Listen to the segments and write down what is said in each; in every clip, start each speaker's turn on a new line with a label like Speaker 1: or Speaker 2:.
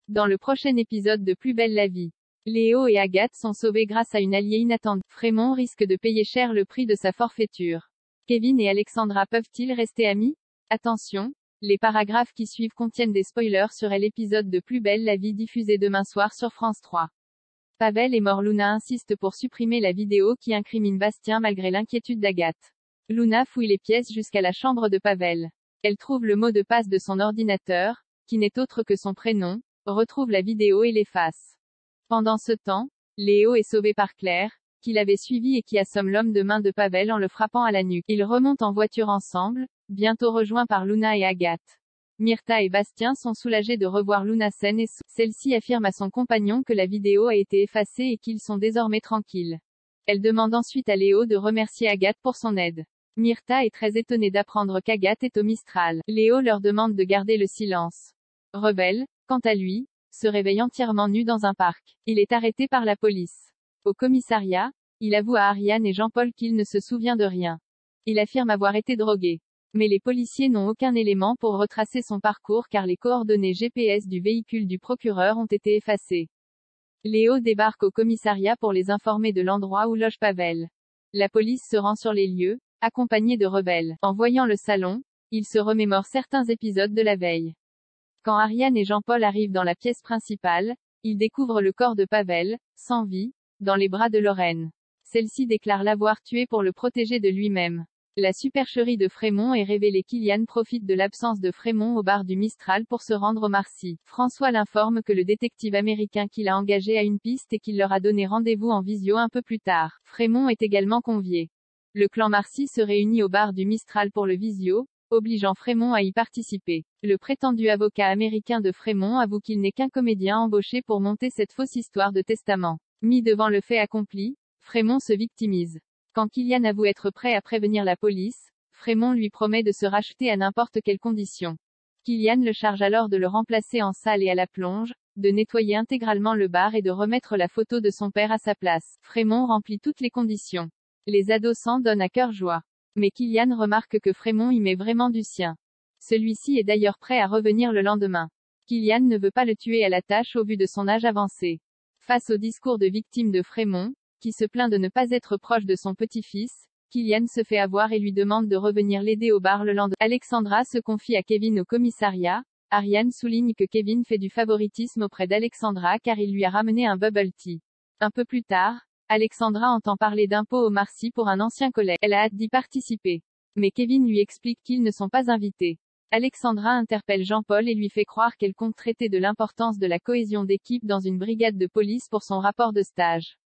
Speaker 1: Dans le prochain épisode de Plus belle la vie, Léo et Agathe sont sauvés grâce à une alliée inattendue. Frémont risque de payer cher le prix de sa forfaiture. Kevin et Alexandra peuvent-ils rester amis? Attention, les paragraphes qui suivent contiennent des spoilers sur l'épisode de Plus belle la vie diffusé demain soir sur France 3. Pavel et mort. Luna insiste pour supprimer la vidéo qui incrimine Bastien malgré l'inquiétude d'Agathe. Luna fouille les pièces jusqu'à la chambre de Pavel. Elle trouve le mot de passe de son ordinateur, qui n'est autre que son prénom, retrouve la vidéo et l'efface. Pendant ce temps, Léo est sauvé par Claire, qui l'avait suivi et qui assomme l'homme de main de Pavel en le frappant à la nuque. Ils remontent en voiture ensemble, bientôt rejoints par Luna et Agathe. Myrtha et Bastien sont soulagés de revoir Luna saine et celle-ci affirme à son compagnon que la vidéo a été effacée et qu'ils sont désormais tranquilles. Elle demande ensuite à Léo de remercier Agathe pour son aide. Myrtha est très étonnée d'apprendre qu'Agathe est au Mistral. Léo leur demande de garder le silence. Rebelle, quant à lui, se réveille entièrement nu dans un parc. Il est arrêté par la police. Au commissariat, il avoue à Ariane et Jean-Paul qu'il ne se souvient de rien. Il affirme avoir été drogué. Mais les policiers n'ont aucun élément pour retracer son parcours car les coordonnées GPS du véhicule du procureur ont été effacées. Léo débarque au commissariat pour les informer de l'endroit où loge Pavel. La police se rend sur les lieux, accompagnée de rebelles. En voyant le salon, il se remémore certains épisodes de la veille. Quand Ariane et Jean-Paul arrivent dans la pièce principale, ils découvrent le corps de Pavel, sans vie, dans les bras de Lorraine. Celle-ci déclare l'avoir tué pour le protéger de lui-même. La supercherie de Frémont est révélée. Kylian profite de l'absence de Frémont au bar du Mistral pour se rendre au Marcy. François l'informe que le détective américain qu'il a engagé a une piste et qu'il leur a donné rendez-vous en visio un peu plus tard. Frémont est également convié. Le clan Marcy se réunit au bar du Mistral pour le visio, obligeant Frémont à y participer. Le prétendu avocat américain de Frémont avoue qu'il n'est qu'un comédien embauché pour monter cette fausse histoire de testament. Mis devant le fait accompli, Frémont se victimise. Quand Kylian avoue être prêt à prévenir la police, Frémont lui promet de se racheter à n'importe quelle condition. Kylian le charge alors de le remplacer en salle et à la plonge, de nettoyer intégralement le bar et de remettre la photo de son père à sa place. Frémont remplit toutes les conditions. Les ados s'en donnent à cœur joie. Mais Kylian remarque que Frémont y met vraiment du sien. Celui-ci est d'ailleurs prêt à revenir le lendemain. Kylian ne veut pas le tuer à la tâche au vu de son âge avancé. Face au discours de victime de Frémont, qui se plaint de ne pas être proche de son petit-fils, Kylian se fait avoir et lui demande de revenir l'aider au bar le lendemain. Alexandra se confie à Kevin au commissariat. Ariane souligne que Kevin fait du favoritisme auprès d'Alexandra car il lui a ramené un bubble tea. Un peu plus tard, Alexandra entend parler d'impôts au Marcy pour un ancien collègue. Elle a hâte d'y participer. Mais Kevin lui explique qu'ils ne sont pas invités. Alexandra interpelle Jean-Paul et lui fait croire qu'elle compte traiter de l'importance de la cohésion d'équipe dans une brigade de police pour son rapport de stage.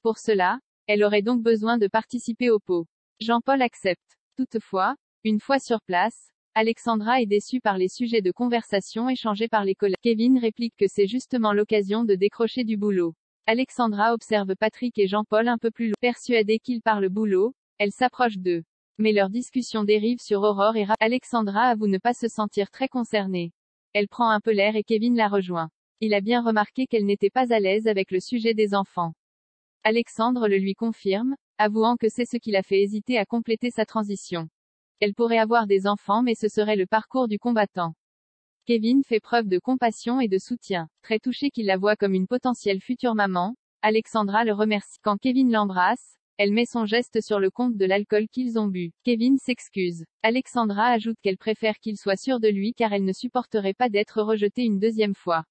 Speaker 1: Pour cela, elle aurait donc besoin de participer au pot. Jean-Paul accepte. Toutefois, une fois sur place, Alexandra est déçue par les sujets de conversation échangés par les collègues. Kevin réplique que c'est justement l'occasion de décrocher du boulot. Alexandra observe Patrick et Jean-Paul un peu plus loin. Persuadée qu'ils parlent boulot, elle s'approche d'eux. Mais leur discussion dérive sur Aurore et Alexandra avoue ne pas se sentir très concernée. Elle prend un peu l'air et Kevin la rejoint. Il a bien remarqué qu'elle n'était pas à l'aise avec le sujet des enfants. Alexandre le lui confirme, avouant que c'est ce qui l'a fait hésiter à compléter sa transition. Elle pourrait avoir des enfants mais ce serait le parcours du combattant. Kevin fait preuve de compassion et de soutien. Très touché qu'il la voit comme une potentielle future maman, Alexandra le remercie. Quand Kevin l'embrasse, elle met son geste sur le compte de l'alcool qu'ils ont bu. Kevin s'excuse. Alexandra ajoute qu'elle préfère qu'il soit sûr de lui car elle ne supporterait pas d'être rejetée une deuxième fois.